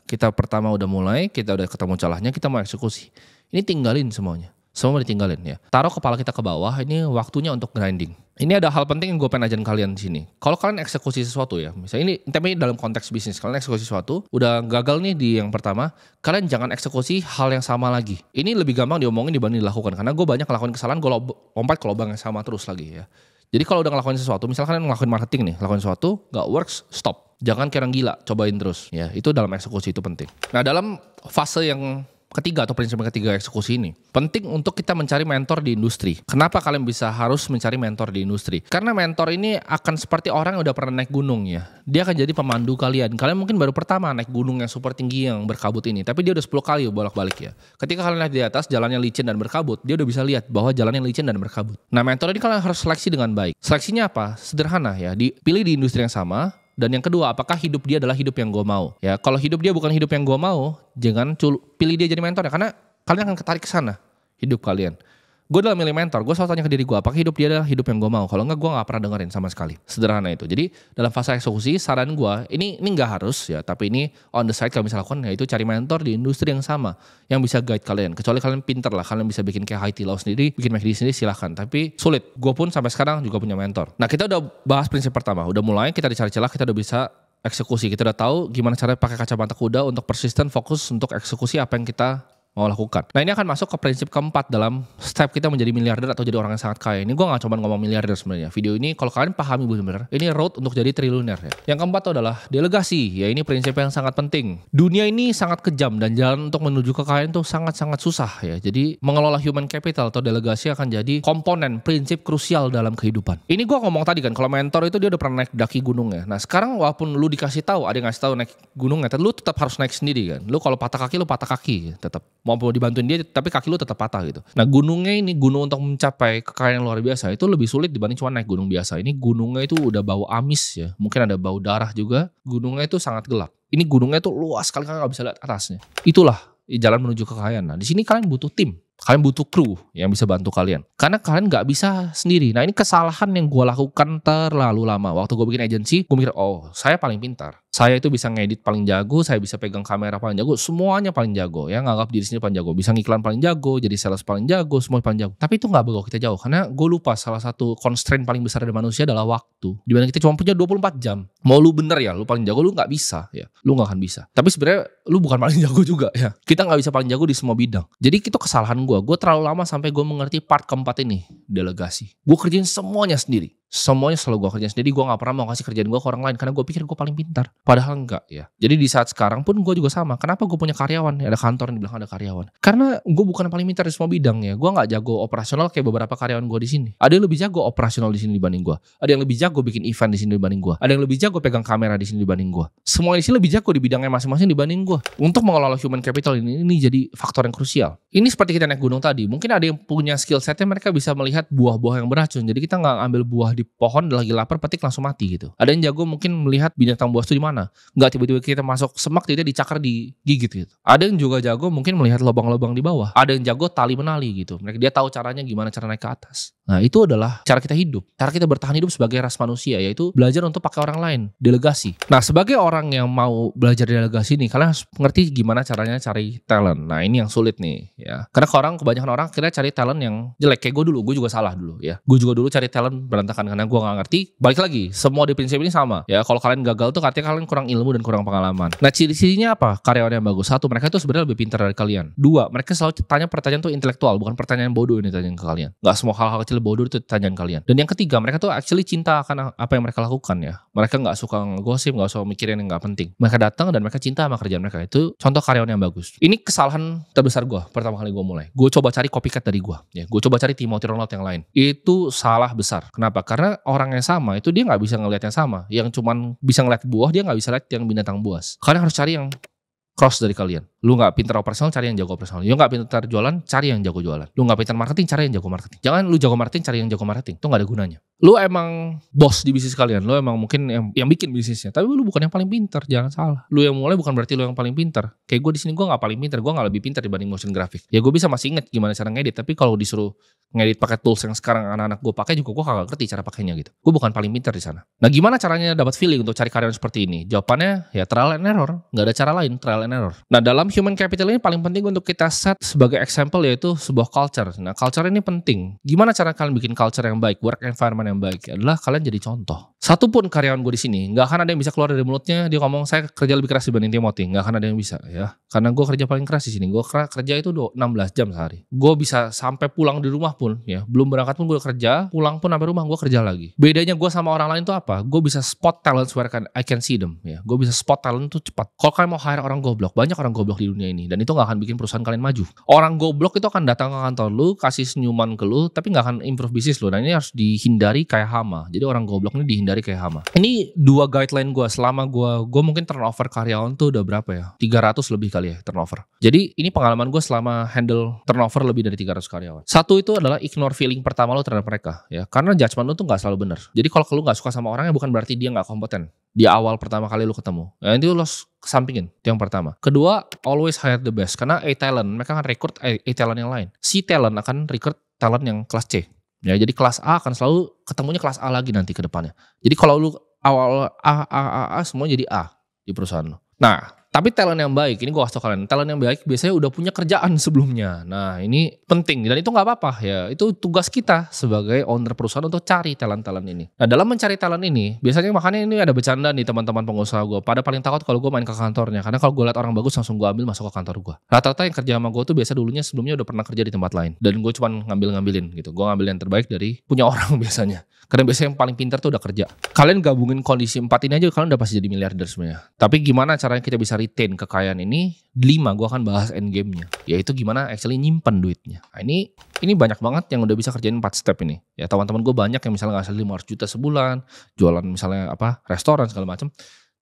S1: kita pertama udah mulai, kita udah ketemu celahnya, kita mau eksekusi. Ini tinggalin semuanya. Semua ditinggalin ya. Taruh kepala kita ke bawah, ini waktunya untuk grinding. Ini ada hal penting yang gue pengen ajarin kalian di sini. Kalau kalian eksekusi sesuatu ya, misalnya tapi dalam konteks bisnis, kalian eksekusi sesuatu, udah gagal nih di yang pertama, kalian jangan eksekusi hal yang sama lagi. Ini lebih gampang diomongin dibanding dilakukan, karena gue banyak ngelakuin kesalahan, gue lompat ke lubang yang sama terus lagi ya. Jadi kalau udah ngelakuin sesuatu, misalnya kalian ngelakuin marketing nih, ngelakuin sesuatu, gak works, stop. Jangan kayak orang gila, cobain terus. Ya, itu dalam eksekusi itu penting. Nah, dalam fase yang ketiga atau prinsip ketiga eksekusi ini, penting untuk kita mencari mentor di industri. Kenapa kalian harus mencari mentor di industri? Karena mentor ini akan seperti orang yang udah pernah naik gunung ya. Dia akan jadi pemandu kalian. Kalian mungkin baru pertama naik gunung yang super tinggi yang berkabut ini, tapi dia udah 10 kali bolak-balik ya. Ketika kalian naik di atas, jalannya licin dan berkabut, dia udah bisa lihat bahwa jalannya licin dan berkabut. Nah, mentor ini kalian harus seleksi dengan baik. Seleksinya apa? Sederhana ya, dipilih di industri yang sama. Dan yang kedua, apakah hidup dia adalah hidup yang gue mau? Ya, kalau hidup dia bukan hidup yang gue mau, jangan pilih dia jadi mentor ya, karena kalian akan ketarik ke sana hidup kalian. Gue dalam milih mentor, gue selalu tanya ke diri gue, apakah hidup dia adalah hidup yang gue mau? Kalau enggak, gue gak pernah dengerin sama sekali. Sederhana itu. Jadi dalam fase eksekusi, saran gue, ini gak harus ya, tapi ini on the side kalian bisa lakukan, yaitu cari mentor di industri yang sama, yang bisa guide kalian. Kecuali kalian pinter lah, kalian bisa bikin kayak Hai Di Lao sendiri, bikin McD sendiri, silahkan. Tapi sulit. Gue pun sampai sekarang juga punya mentor. Nah, kita udah bahas prinsip pertama, udah mulai, kita dicari celah, kita udah bisa eksekusi. Kita udah tahu gimana caranya pakai kacamata kuda untuk persisten, fokus untuk eksekusi apa yang kita mau lakukan. Nah, ini akan masuk ke prinsip keempat dalam step kita menjadi miliarder atau jadi orang yang sangat kaya. Ini gue gak cuma ngomong miliarder sebenarnya. Video ini kalau kalian pahami benar-benar, ini road untuk jadi triliuner ya. Yang keempat itu adalah delegasi. Ya, ini prinsip yang sangat penting. Dunia ini sangat kejam dan jalan untuk menuju kekayaan itu sangat-sangat susah ya. Jadi mengelola human capital atau delegasi akan jadi komponen prinsip krusial dalam kehidupan. Ini gue ngomong tadi kan, kalau mentor itu dia udah pernah naik daki gunung ya. Nah, sekarang walaupun lu dikasih tahu, ada yang ngasih tahu naik gunungnya, lu tetap harus naik sendiri kan. Lu kalau patah kaki tetap. Mau dibantuin dia, tapi kaki lu tetap patah gitu. Nah, gunungnya ini, gunung untuk mencapai kekayaan yang luar biasa, itu lebih sulit dibanding cuma naik gunung biasa. Ini gunungnya itu udah bau amis ya. Mungkin ada bau darah juga. Gunungnya itu sangat gelap. Ini gunungnya itu luas sekali, kalian gak bisa lihat atasnya. Itulah jalan menuju kekayaan. Nah, di sini kalian butuh tim. Kalian butuh kru yang bisa bantu kalian. Karena kalian gak bisa sendiri. Nah, ini kesalahan yang gue lakukan terlalu lama. Waktu gue bikin agensi, gue mikir, oh saya paling pintar. Saya itu bisa ngedit paling jago, saya bisa pegang kamera paling jago, semuanya paling jago ya, nganggap diri sendiri paling jago, bisa ngiklan paling jago, jadi sales paling jago, semua paling jago. Tapi itu nggak bawa kita jauh, karena gue lupa salah satu constraint paling besar dari manusia adalah waktu. Dimana kita cuma punya 24 jam. Mau lu bener ya, lu paling jago, lu nggak bisa ya, lu nggak akan bisa. Tapi sebenarnya lu bukan paling jago juga ya. Kita nggak bisa paling jago di semua bidang. Jadi itu kesalahan gue terlalu lama sampai gue mengerti part keempat ini, delegasi. Gue kerjain semuanya sendiri. Semuanya selalu gue kerjain sendiri. Gue gak pernah mau kasih kerjaan gue ke orang lain karena gue pikir gue paling pintar, padahal enggak ya. Jadi di saat sekarang pun gue juga sama. Kenapa gue punya karyawan, ada kantor yang dibilang ada karyawan, karena gue bukan paling pintar di semua bidang ya. Gue gak jago operasional kayak beberapa karyawan gue di sini. Ada yang lebih jago operasional di sini dibanding gue, ada yang lebih jago bikin event di sini dibanding gue, ada yang lebih jago pegang kamera di sini dibanding gue. Semua di sini lebih jago di bidangnya masing-masing dibanding gue. Untuk mengelola human capital ini jadi faktor yang krusial. Ini seperti kita naik gunung tadi, mungkin ada yang punya skill setnya, mereka bisa melihat buah-buah yang beracun. Jadi kita nggak ambil buah di pohon lagi lapar petik langsung mati gitu. Ada yang jago mungkin melihat binatang buas itu di mana, nggak tiba-tiba kita masuk semak tiba-tiba dicakar digigit gitu. Ada yang juga jago mungkin melihat lubang-lubang di bawah. Ada yang jago tali menali gitu. Mereka dia tahu caranya gimana cara naik ke atas. Nah itu adalah cara kita hidup, cara kita bertahan hidup sebagai ras manusia, yaitu belajar untuk pakai orang lain, delegasi. Nah sebagai orang yang mau belajar delegasi nih, kalian harus ngerti gimana caranya cari talent. Nah ini yang sulit nih ya, karena kebanyakan orang kira cari talent yang jelek. Kayak gue juga salah dulu ya. Gue juga dulu cari talent berantakan karena gue nggak ngerti. Balik lagi, semua di prinsip ini sama ya. Kalau kalian gagal tuh artinya kalian kurang ilmu dan kurang pengalaman. Nah ciri-cirinya apa karyawan yang bagus? Satu, mereka tuh sebenarnya lebih pintar dari kalian. Dua, mereka selalu tanya pertanyaan tuh intelektual, bukan pertanyaan bodoh ini tanya ke kalian. Gak semua hal-hal kecil bodoh itu tanyaan kalian. Dan yang ketiga, mereka tuh actually cinta akan apa yang mereka lakukan ya. Mereka gak suka ngegosip, gak suka mikirin yang gak penting. Mereka datang dan mereka cinta sama kerjaan mereka. Itu contoh karyawan yang bagus. Ini kesalahan terbesar gue pertama kali gue mulai. Gue coba cari copycat dari gue ya. Gue coba cari Timothy Ronald yang lain. Itu salah besar. Kenapa? Karena orang yang sama itu dia gak bisa ngelihat yang sama. Yang cuman bisa ngeliat buah, dia gak bisa lihat yang binatang buas. Kalian harus cari yang cross dari kalian. Lu gak pintar operasional, cari yang jago operasional. Lu gak pintar jualan, cari yang jago jualan. Lu gak pintar marketing, cari yang jago marketing. Jangan lu jago marketing, cari yang jago marketing. Itu gak ada gunanya. Lu emang bos di bisnis kalian. Lu emang mungkin yang bikin bisnisnya. Tapi lu bukan yang paling pintar, jangan salah. Lu yang mulai bukan berarti lu yang paling pintar. Kayak gue di sini gue gak paling pintar. Gue gak lebih pintar dibanding motion graphic. Ya gue bisa masih inget gimana cara ngedit. Tapi kalau disuruh ngedit pakai tools yang sekarang anak-anak gue pakai juga gue kagak ngerti cara pakainya gitu. Gue bukan paling pintar di sana. Nah gimana caranya dapat feeling untuk cari karyawan seperti ini? Jawabannya ya trial and error. Gak ada cara lain, trial and error. Nah dalam human capital ini paling penting untuk kita set sebagai example yaitu sebuah culture. Nah culture ini penting. Gimana cara kalian bikin culture yang baik, work environment yang baik? Adalah kalian jadi contoh. Satupun karyawan gue di sini nggak akan ada yang bisa keluar dari mulutnya dia ngomong saya kerja lebih keras dibanding Timothy. Nggak akan ada yang bisa ya. Karena gue kerja paling keras di sini. Gue kerja itu 16 jam sehari. Gue bisa sampai pulang di rumah pun ya. Belum berangkat pun gue kerja, pulang pun sampai rumah gue kerja lagi. Bedanya gue sama orang lain tuh apa? Gue bisa spot talent where I can see them ya. Gue bisa spot talent tuh cepat. Kalau kalian mau hire orang goblok, banyak orang goblok di dunia ini dan itu gak akan bikin perusahaan kalian maju. Orang goblok itu akan datang ke kantor lu, kasih senyuman ke lu, tapi gak akan improve bisnis lu. Dan ini harus dihindari kayak hama. Jadi orang goblok ini dihindari kayak hama. Ini 2 guideline gue selama gue mungkin turnover karyawan tuh udah berapa ya? 300 lebih kali ya turnover. Jadi ini pengalaman gue selama handle turnover lebih dari 300 karyawan. Satu itu adalah ignore feeling pertama lu terhadap mereka ya. Karena judgement lu tuh gak selalu benar. Jadi kalau lu gak suka sama orangnya bukan berarti dia gak kompeten. Di awal pertama kali lu ketemu. Ya itu lu kesampingin, itu yang pertama. Kedua, always hire the best. Karena A-talent, mereka akan rekrut A-talent yang lain. C-talent akan rekrut talent yang kelas C. Ya, jadi kelas A akan selalu ketemunya kelas A lagi nanti ke depannya. Jadi kalau lu awal A, semua jadi A di perusahaan lu. Nah, tapi talent yang baik, ini gue kasih tau kalian, talent yang baik biasanya udah punya kerjaan sebelumnya. Nah ini penting dan itu gak apa-apa ya. Itu tugas kita sebagai owner perusahaan untuk cari talent-talent ini. Nah dalam mencari talent ini, biasanya makanya ini ada bercanda nih teman-teman pengusaha gue. Pada paling takut kalau gue main ke kantornya. Karena kalau gue lihat orang bagus langsung gue ambil masuk ke kantor gue. Rata-rata yang kerja sama gue tuh biasa sebelumnya udah pernah kerja di tempat lain. Dan gue cuma ngambilin gitu. Gue ngambil yang terbaik dari punya orang biasanya. Karena biasanya yang paling pintar tuh udah kerja. Kalian gabungin kondisi 4 ini aja kalian udah pasti jadi miliarder sebenarnya. Tapi gimana caranya kita bisa retain kekayaan ini? 5 gue akan bahas end game-nya. Yaitu gimana actually nyimpen duitnya. Nah, ini banyak banget yang udah bisa kerjain 4 step ini. Ya teman-teman gue banyak yang misalnya ngasih 500 juta sebulan, jualan misalnya restoran segala macam.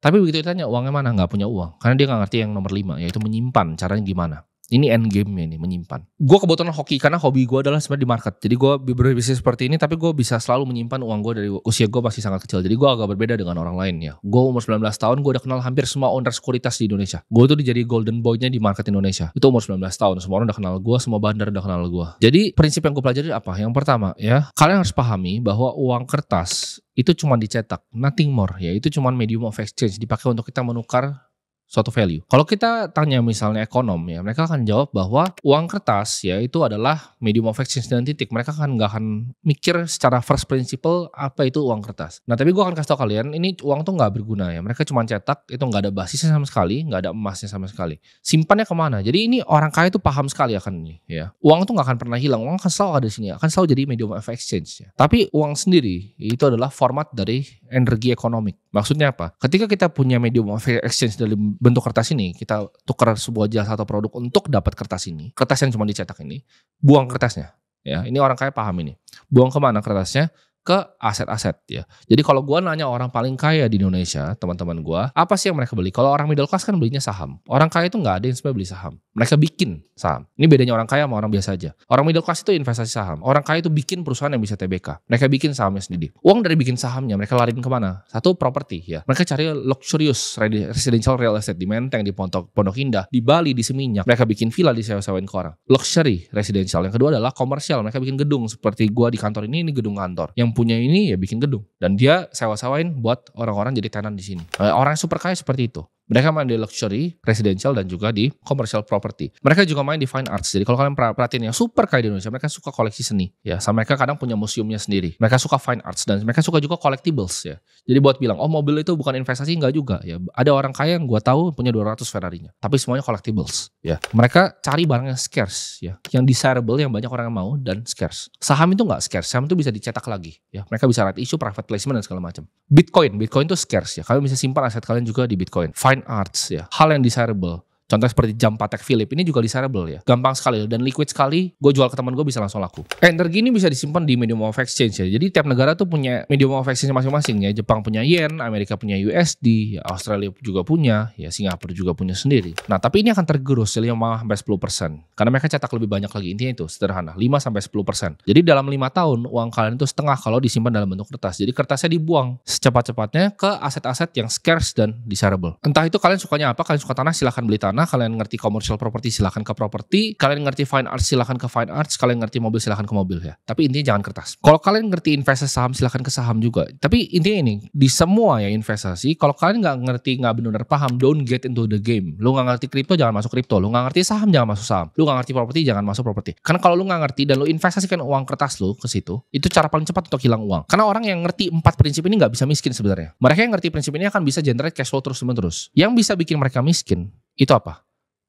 S1: Tapi begitu ditanya uangnya mana? Nggak punya uang. Karena dia nggak ngerti yang nomor 5, yaitu menyimpan. Caranya gimana? Ini end game-nya nih, menyimpan. Gue kebetulan hoki karena hobi gue adalah sebenarnya di market. Jadi gue berbisnis seperti ini, tapi gue bisa selalu menyimpan uang gue dari usia gue masih sangat kecil. Jadi gue agak berbeda dengan orang lain ya. Gue umur 19 tahun, gue udah kenal hampir semua owner sekuritas di Indonesia. Gue tuh jadi golden boy-nya di market Indonesia. Itu umur 19 tahun, semua orang udah kenal gue, semua bandar udah kenal gue. Jadi prinsip yang gue pelajari apa? Yang pertama ya, kalian harus pahami bahwa uang kertas itu cuma dicetak, nothing more ya. Itu cuma medium of exchange, dipakai untuk kita menukar suatu value. Kalau kita tanya misalnya ekonom ya, mereka akan jawab bahwa uang kertas ya itu adalah medium of exchange dan titik. Mereka kan nggak akan mikir secara first principle apa itu uang kertas. Nah tapi gue akan kasih tau kalian, ini uang tuh nggak berguna ya. Mereka cuma cetak, itu nggak ada basisnya sama sekali, nggak ada emasnya sama sekali. Simpannya kemana? Jadi ini orang kaya itu paham sekali akan ini ya. Uang tuh nggak akan pernah hilang, uang akan selalu ada di sini, akan selalu jadi medium of exchange ya. Tapi uang sendiri itu adalah format dari energi ekonomik. Maksudnya apa? Ketika kita punya medium of exchange dalam bentuk kertas ini, kita tukar sebuah jasa atau produk untuk dapat kertas ini, kertas yang cuma dicetak ini, buang kertasnya. Ya, ini orang kaya paham ini. Buang kemana kertasnya? Ke aset-aset ya. Jadi kalau gue nanya orang paling kaya di Indonesia, teman-teman gue, apa sih yang mereka beli? Kalau orang middle class kan belinya saham. Orang kaya itu nggak ada yang sebenarnya beli saham. Mereka bikin saham. Ini bedanya orang kaya sama orang biasa aja. Orang middle class itu investasi saham. Orang kaya itu bikin perusahaan yang bisa TBK. Mereka bikin sahamnya sendiri. Uang dari bikin sahamnya mereka lariin kemana? Satu, properti ya. Mereka cari luxurious residential real estate di Menteng, di Pondok Indah, di Bali, di Seminyak. Mereka bikin villa disewa-sewain ke orang. Luxury residential. Yang kedua adalah komersial. Mereka bikin gedung seperti gue di kantor ini gedung kantor. Yang punya ini ya bikin gedung dan dia sewa-sewain buat orang-orang jadi tenan di sini. Orang yang super kaya seperti itu. Mereka main di luxury, residential, dan juga di commercial property. Mereka juga main di fine arts. Jadi kalau kalian perhatiin yang super kaya di Indonesia, mereka suka koleksi seni. Ya, sama mereka kadang punya museumnya sendiri. Mereka suka fine arts dan mereka suka juga collectibles ya. Jadi buat bilang, oh mobil itu bukan investasi, enggak juga ya. Ada orang kaya yang gue tahu punya 200 Ferrari-nya, tapi semuanya collectibles ya. Mereka cari barang yang scarce ya, yang desirable, yang banyak orang yang mau dan scarce. Saham itu enggak scarce, saham itu bisa dicetak lagi ya. Mereka bisa right issue, private placement dan segala macam. Bitcoin itu scarce ya. Kalian bisa simpan aset kalian juga di Bitcoin. Fine arts ya, hal yang desirable. Contoh seperti jam Patek Philippe ini juga desirable ya. Gampang sekali dan liquid sekali. Gue jual ke teman gue bisa langsung laku. Energi ini bisa disimpan di medium of exchange ya. Jadi tiap negara tuh punya medium of exchange masing-masing ya. Jepang punya yen, Amerika punya USD, ya Australia juga punya, ya Singapura juga punya sendiri. Nah tapi ini akan tergerus 5-10%. Karena mereka cetak lebih banyak lagi. Intinya itu sederhana, 5-10%. Jadi dalam 5 tahun uang kalian itu setengah kalau disimpan dalam bentuk kertas. Jadi kertasnya dibuang secepat-cepatnya ke aset-aset yang scarce dan desirable. Entah itu kalian sukanya apa, kalian suka tanah silahkan beli tanah. Kalian ngerti commercial property silahkan ke property, kalian ngerti fine arts silahkan ke fine arts, kalian ngerti mobil silahkan ke mobil ya. Tapi intinya jangan kertas. Kalau kalian ngerti investasi saham silahkan ke saham juga. Tapi intinya ini di semua ya investasi, kalau kalian nggak ngerti, nggak benar paham, don't get into the game. Lu nggak ngerti kripto jangan masuk kripto, lu nggak ngerti saham jangan masuk saham, lu nggak ngerti properti jangan masuk properti. Karena kalau lu nggak ngerti dan lu investasikan uang kertas lu ke situ, itu cara paling cepat untuk hilang uang. Karena orang yang ngerti 4 prinsip ini nggak bisa miskin sebenarnya. Mereka yang ngerti prinsip ini akan bisa generate cash flow terus-menerus. Yang bisa bikin mereka miskin itu apa?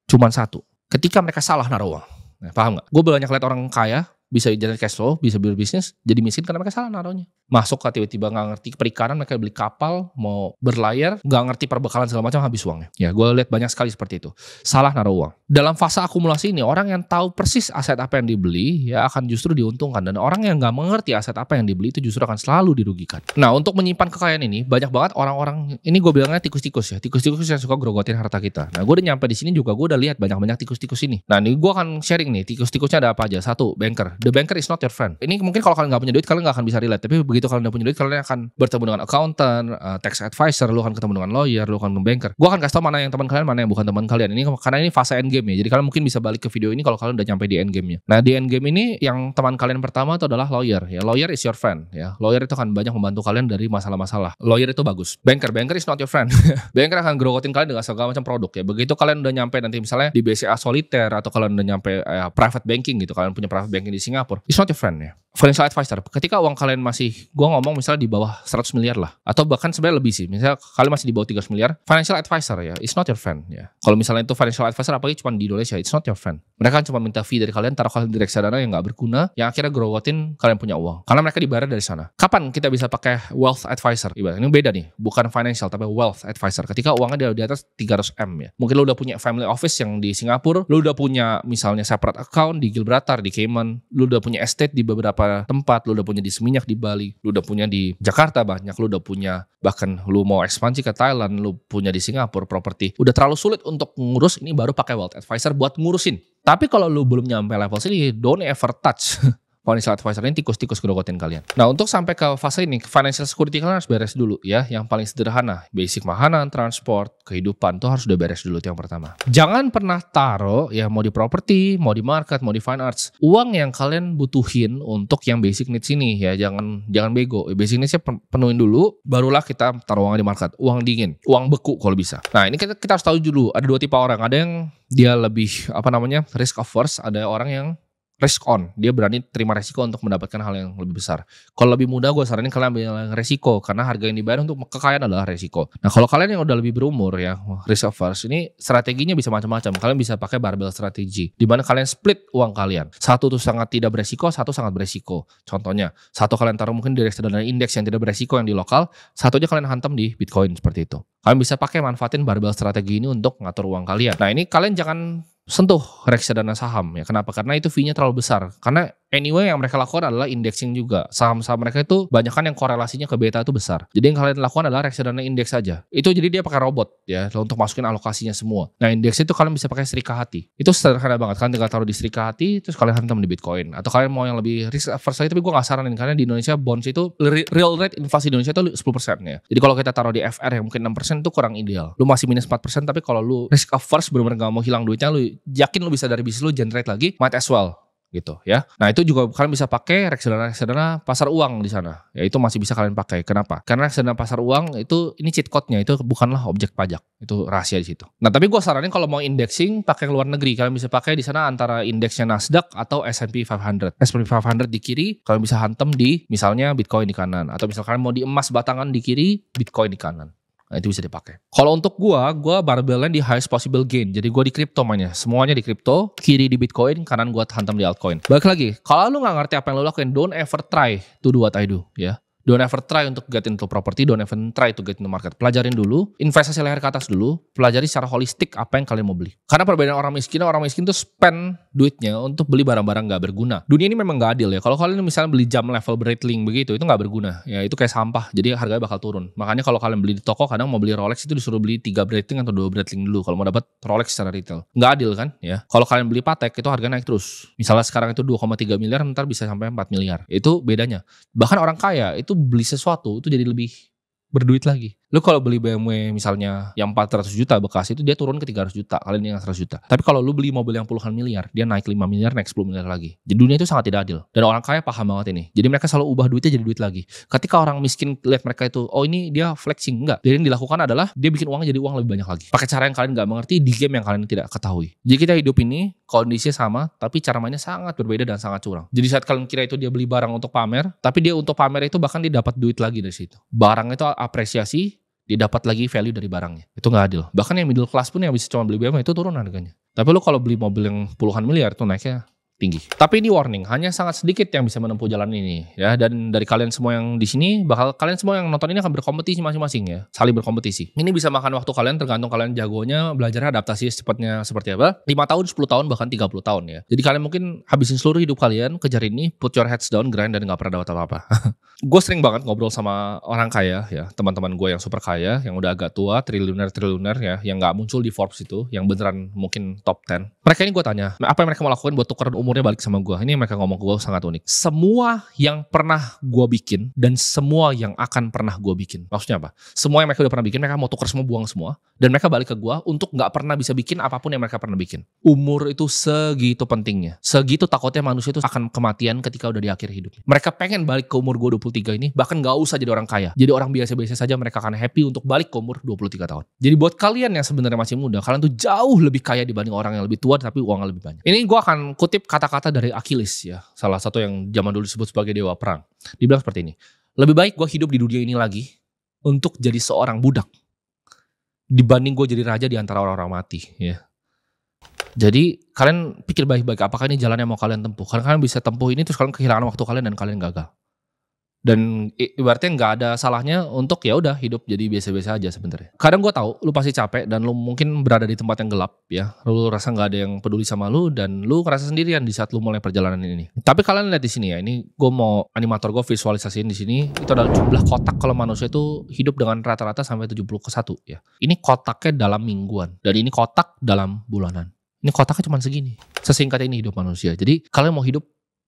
S1: Cuman satu, ketika mereka salah naruh uang. Nah, paham gak? Gue banyak lihat orang kaya bisa generate cash flow, bisa berbisnis, jadi miskin karena mereka salah naruhnya. Masuk ke tiba-tiba gak ngerti perikanan, mereka beli kapal, mau berlayar, gak ngerti perbekalan segala macam, habis uangnya. Ya gue lihat banyak sekali seperti itu. Salah naruh uang. Dalam fase akumulasi ini, orang yang tahu persis aset apa yang dibeli, ya akan justru diuntungkan. Dan orang yang gak mengerti aset apa yang dibeli, itu justru akan selalu dirugikan. Nah untuk menyimpan kekayaan ini, banyak banget orang-orang, ini gue bilangnya tikus-tikus ya. Tikus-tikus yang suka grogotin harta kita. Nah gue udah nyampe di sini juga, gue udah lihat banyak-banyak tikus-tikus ini. Nah ini gue akan sharing nih, tikus-tikusnya ada apa aja. Satu, banker. The banker is not your friend. Ini mungkin kalau kalian gak punya duit, kalian gak akan bisa relate. Tapi begitu kalian udah punya duit, kalian akan bertemu dengan accountant, tax advisor, lu akan ketemu dengan lawyer, lu akan dengan banker. Gue akan kasih tau mana yang teman kalian, mana yang bukan teman kalian. Ini karena ini fase end game ya. Jadi kalian mungkin bisa balik ke video ini kalau kalian udah nyampe di end game-nya. Nah di end game ini yang teman kalian pertama itu adalah lawyer. Ya lawyer is your friend. Ya lawyer itu akan banyak membantu kalian dari masalah-masalah. Lawyer itu bagus. Banker is not your friend. Banker akan grogotin kalian dengan segala macam produk ya. Begitu kalian udah nyampe nanti misalnya di BCA Solitaire atau kalian udah nyampe private banking gitu, kalian punya private banking di Singapura, it's not your friend ya. Financial advisor, ketika uang kalian masih, gue ngomong misalnya di bawah 100 miliar lah, atau bahkan sebenarnya lebih sih, misalnya kalian masih di bawah 300 miliar, financial advisor ya, it's not your friend ya. Kalau misalnya itu financial advisor apalagi cuma di Indonesia, it's not your friend. Mereka kan cuma minta fee dari kalian, taruh kalian di reksadana yang gak berguna, yang akhirnya grogotin kalian punya uang, karena mereka dibayar dari sana. Kapan kita bisa pakai wealth advisor? Ibarat ini beda nih, bukan financial tapi wealth advisor. Ketika uangnya di atas 300 M ya, mungkin lo udah punya family office yang di Singapura, lo udah punya misalnya separate account di Gibraltar, di Cayman, lo udah punya estate di beberapa beberapa tempat, lu udah punya di Seminyak di Bali, lu udah punya di Jakarta banyak, lu udah punya bahkan lu mau ekspansi ke Thailand, lu punya di Singapura properti. Udah terlalu sulit untuk ngurus, ini baru pakai wealth advisor buat ngurusin. Tapi kalau lu belum nyampe level sini, don't ever touch financial advisor ini tikus-tikus kedokotin kalian. Nah, untuk sampai ke fase ini, financial security kalian harus beres dulu ya. Yang paling sederhana, basic makanan, transport, kehidupan tuh harus udah beres dulu, itu yang pertama. Jangan pernah taruh ya, mau di properti, mau di market, mau di fine arts, uang yang kalian butuhin untuk yang basic needs ini ya. Jangan bego. Basic needs-nya penuhin dulu, barulah kita taruh uang di market. Uang dingin, uang beku kalau bisa. Nah, ini kita harus tahu dulu, ada dua tipe orang. Ada yang dia lebih risk averse, ada orang yang risk on, dia berani terima resiko untuk mendapatkan hal yang lebih besar. Kalau lebih muda, gue saranin kalian ambil resiko, karena harga yang dibayar untuk kekayaan adalah resiko. Nah, kalau kalian yang udah lebih berumur ya, risk averse, ini strateginya bisa macam-macam. Kalian bisa pakai barbell strategi, di mana kalian split uang kalian. Satu tuh sangat tidak beresiko, satu sangat beresiko. Contohnya, satu kalian taruh mungkin di reksadana indeks yang tidak beresiko yang di lokal, satunya kalian hantam di Bitcoin seperti itu. Kalian bisa pakai manfaatin barbell strategi ini untuk ngatur uang kalian. Nah, ini kalian jangan sentuh reksadana saham ya. Kenapa? Karena itu fee-nya terlalu besar. Karena anyway yang mereka lakukan adalah indexing juga. Saham-saham mereka itu banyak kan yang korelasinya ke beta itu besar. Jadi yang kalian lakukan adalah reksadana indeks saja. Itu jadi dia pakai robot ya untuk masukin alokasinya semua. Nah, indeks itu kalian bisa pakai Serikahati. Itu sederhana banget. Kalian tinggal taruh di Serikahati terus kalian hantam di Bitcoin. Atau kalian mau yang lebih risk averse lagi, tapi gue gak saranin karena di Indonesia bonds itu real rate inflasi di Indonesia itu 10% ya. Jadi kalau kita taruh di FR yang mungkin 6% itu kurang ideal. Lu masih minus 4%, tapi kalau lu risk averse benar-benar gak mau hilang duitnya, lu yakin lu bisa dari bisnis lu generate lagi, might as well gitu ya. Nah, itu juga kalian bisa pakai reksadana pasar uang di sana. Ya, itu masih bisa kalian pakai. Kenapa? Karena reksadana pasar uang itu ini cheat code-nya itu bukanlah objek pajak. Itu rahasia di situ. Nah, tapi gue saranin kalau mau indexing pakai luar negeri. Kalian bisa pakai di sana antara indeksnya Nasdaq atau S&P 500. S&P 500 di kiri, kalian bisa hantam di misalnya Bitcoin di kanan, atau misalkan mau di emas batangan di kiri, Bitcoin di kanan. Nah, itu bisa dipakai. Kalau untuk gua barbellnya di highest possible gain. Jadi gua di crypto mainnya. Semuanya di crypto, kiri di Bitcoin, kanan gua hantam di altcoin. Balik lagi, kalau lu nggak ngerti apa yang lu lakuin, don't ever try to do what I do ya. Don't ever try untuk get into property, don't ever try to get into market. Pelajarin dulu, investasi leher ke atas dulu, pelajari secara holistik apa yang kalian mau beli. Karena perbedaan orang miskin tuh spend duitnya untuk beli barang-barang gak berguna. Dunia ini memang gak adil ya. Kalau kalian misalnya beli jam level Breitling begitu, itu gak berguna. Ya itu kayak sampah, jadi harganya bakal turun. Makanya kalau kalian beli di toko, kadang mau beli Rolex itu disuruh beli 3 Breitling atau 2 Breitling dulu kalau mau dapat Rolex secara retail. Gak adil kan ya. Kalau kalian beli Patek itu harganya naik terus. Misalnya sekarang itu 2,3 miliar, ntar bisa sampai 4 miliar. Itu bedanya. Bahkan orang kaya itu beli sesuatu itu jadi lebih berduit lagi. Lu kalau beli BMW misalnya yang 400 juta bekas itu dia turun ke 300 juta, kalian yang 100 juta. Tapi kalau lu beli mobil yang puluhan miliar, dia naik 5 miliar, naik 10 miliar lagi. Jadi dunia itu sangat tidak adil. Dan orang kaya paham banget ini. Jadi mereka selalu ubah duitnya jadi duit lagi. Ketika orang miskin lihat mereka itu, oh ini dia flexing, enggak. Jadi yang dilakukan adalah dia bikin uangnya jadi uang lebih banyak lagi. Pakai cara yang kalian gak mengerti di game yang kalian tidak ketahui. Jadi kita hidup ini kondisinya sama, tapi cara mainnya sangat berbeda dan sangat curang. Jadi saat kalian kira itu dia beli barang untuk pamer, tapi dia untuk pamer itu bahkan dia dapat duit lagi dari situ. Barang itu apresiasi, dia dapat lagi value dari barangnya. Itu gak adil. Bahkan yang middle class pun yang bisa cuma beli BMW itu turun harganya. Tapi lu kalau beli mobil yang puluhan miliar itu naiknya tinggi. Tapi ini warning, hanya sangat sedikit yang bisa menempuh jalan ini ya. Dan dari kalian semua yang di sini, bakal kalian semua yang nonton ini akan berkompetisi masing-masing ya, saling berkompetisi. Ini bisa makan waktu kalian tergantung kalian jagonya, belajar adaptasi cepatnya seperti apa. 5 tahun, 10 tahun, bahkan 30 tahun ya. Jadi kalian mungkin habisin seluruh hidup kalian kejar ini, put your heads down, grind, dan gak pernah dapat apa-apa. Gue sering banget ngobrol sama orang kaya ya, teman-teman gue yang super kaya, yang udah agak tua, triliuner ya, yang gak muncul di Forbes itu, yang beneran mungkin top 10. Mereka ini gue tanya, apa yang mereka mau lakukan buat tukeran umurnya balik sama gue? Ini mereka ngomong ke gue sangat unik. Semua yang pernah gue bikin dan semua yang akan pernah gue bikin. Maksudnya apa? Semua yang mereka udah pernah bikin, mereka mau tuker semua, buang semua. Dan mereka balik ke gue untuk gak pernah bisa bikin apapun yang mereka pernah bikin. Umur itu segitu pentingnya. Segitu takutnya manusia itu akan kematian ketika udah di akhir hidupnya. Mereka pengen balik ke umur gue 23 ini, bahkan gak usah jadi orang kaya. Jadi orang biasa-biasa saja mereka akan happy untuk balik ke umur 23 tahun. Jadi buat kalian yang sebenarnya masih muda, kalian tuh jauh lebih kaya dibanding orang yang lebih tua tapi uangnya lebih banyak. Ini gue akan kutip kata-kata dari Achilles ya, salah satu yang zaman dulu disebut sebagai dewa perang. Dibilang seperti ini, lebih baik gue hidup di dunia ini lagi untuk jadi seorang budak dibanding gue jadi raja di antara orang-orang mati ya. Jadi kalian pikir baik-baik apakah ini jalan yang mau kalian tempuh. Karena kalian bisa tempuh ini terus kalian kehilangan waktu kalian dan kalian gagal. Dan ibaratnya nggak ada salahnya untuk ya udah hidup jadi biasa-biasa aja sebenarnya. Kadang gue tahu lu pasti capek dan lu mungkin berada di tempat yang gelap ya. Lu rasa nggak ada yang peduli sama lu dan lu ngerasa sendirian di saat lu mulai perjalanan ini. Tapi kalian lihat di sini ya, ini gue mau animator gue visualisasiin di sini. Itu adalah jumlah kotak kalau manusia itu hidup dengan rata-rata sampai 70 ke 1 ya. Ini kotaknya dalam mingguan dan ini kotak dalam bulanan. Ini kotaknya cuma segini. Sesingkat ini hidup manusia. Jadi kalian mau hidup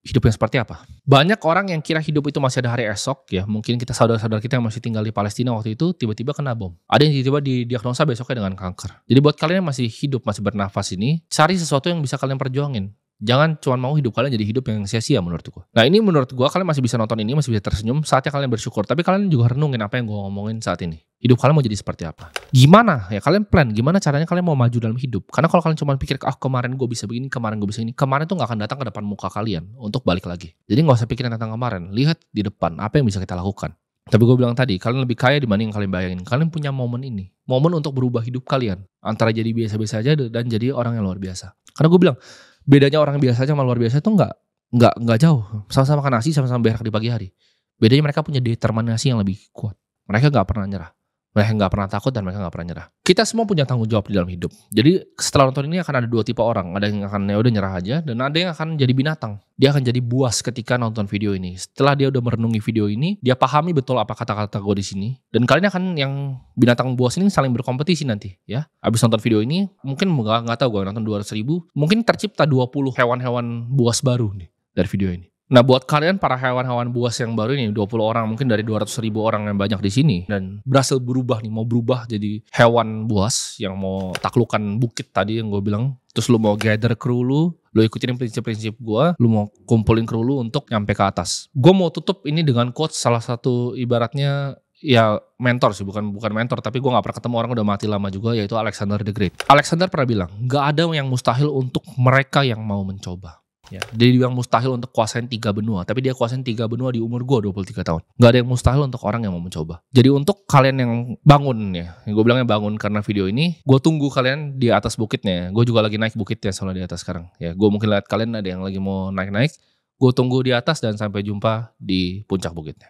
S1: yang seperti apa? Banyak orang yang kira hidup itu masih ada hari esok ya. Mungkin kita saudara-saudara kita yang masih tinggal di Palestina waktu itu tiba-tiba kena bom. Ada yang tiba-tiba didiagnosa besoknya dengan kanker. Jadi buat kalian yang masih hidup, masih bernafas ini, cari sesuatu yang bisa kalian perjuangin. Jangan cuma mau hidup kalian jadi hidup yang sia-sia menurut gua. Nah ini menurut gua kalian masih bisa nonton ini, masih bisa tersenyum, saatnya kalian bersyukur. Tapi kalian juga renungin apa yang gua ngomongin saat ini. Hidup kalian mau jadi seperti apa? Gimana ya kalian plan, gimana caranya kalian mau maju dalam hidup? Karena kalau kalian cuma pikir, kemarin gue bisa begini, kemarin gue bisa ini, kemarin tuh gak akan datang ke depan muka kalian untuk balik lagi. Jadi gak usah pikirin tentang kemarin, lihat di depan apa yang bisa kita lakukan. Tapi gue bilang tadi, kalian lebih kaya dibanding yang kalian bayangin. Kalian punya momen ini, momen untuk berubah hidup kalian. Antara jadi biasa-biasa aja dan jadi orang yang luar biasa. Karena gue bilang, bedanya orang biasa aja sama luar biasa itu nggak jauh. Sama-sama makan nasi, sama-sama berak di pagi hari. Bedanya mereka punya determinasi yang lebih kuat. Mereka nggak pernah nyerah. Mereka nggak pernah takut dan mereka nggak pernah nyerah. Kita semua punya tanggung jawab di dalam hidup. Jadi setelah nonton ini akan ada dua tipe orang. Ada yang akan ya udah nyerah aja dan ada yang akan jadi binatang. Dia akan jadi buas ketika nonton video ini. Setelah dia udah merenungi video ini, dia pahami betul apa kata-kata gue di sini. Dan kalian akan yang binatang buas ini saling berkompetisi nanti ya. Abis nonton video ini, mungkin nggak tahu gue nonton 200.000, mungkin tercipta 20 hewan-hewan buas baru nih dari video ini. Nah buat kalian para hewan-hewan buas yang baru ini 20 orang mungkin dari 200.000 orang yang banyak di sini dan berhasil berubah nih, mau berubah jadi hewan buas yang mau taklukkan bukit tadi yang gue bilang. Terus lu mau gather kru lu ikutin prinsip-prinsip gue, lu mau kumpulin kru lu untuk nyampe ke atas. Gue mau tutup ini dengan quotes salah satu ibaratnya ya mentor sih, bukan mentor, tapi gue gak pernah ketemu orang udah mati lama juga, yaitu Alexander the Great. Alexander pernah bilang, gak ada yang mustahil untuk mereka yang mau mencoba. Ya, dia bilang mustahil untuk kuasain 3 benua, tapi dia kuasain 3 benua di umur gue 23 tahun. Gak ada yang mustahil untuk orang yang mau mencoba. Jadi untuk kalian yang bangun ya, gue bilangnya bangun karena video ini, gue tunggu kalian di atas bukitnya. Gue juga lagi naik bukitnya soalnya di atas sekarang. Ya, gue mungkin lihat kalian ada yang lagi mau naik-naik. Gue tunggu di atas dan sampai jumpa di puncak bukitnya.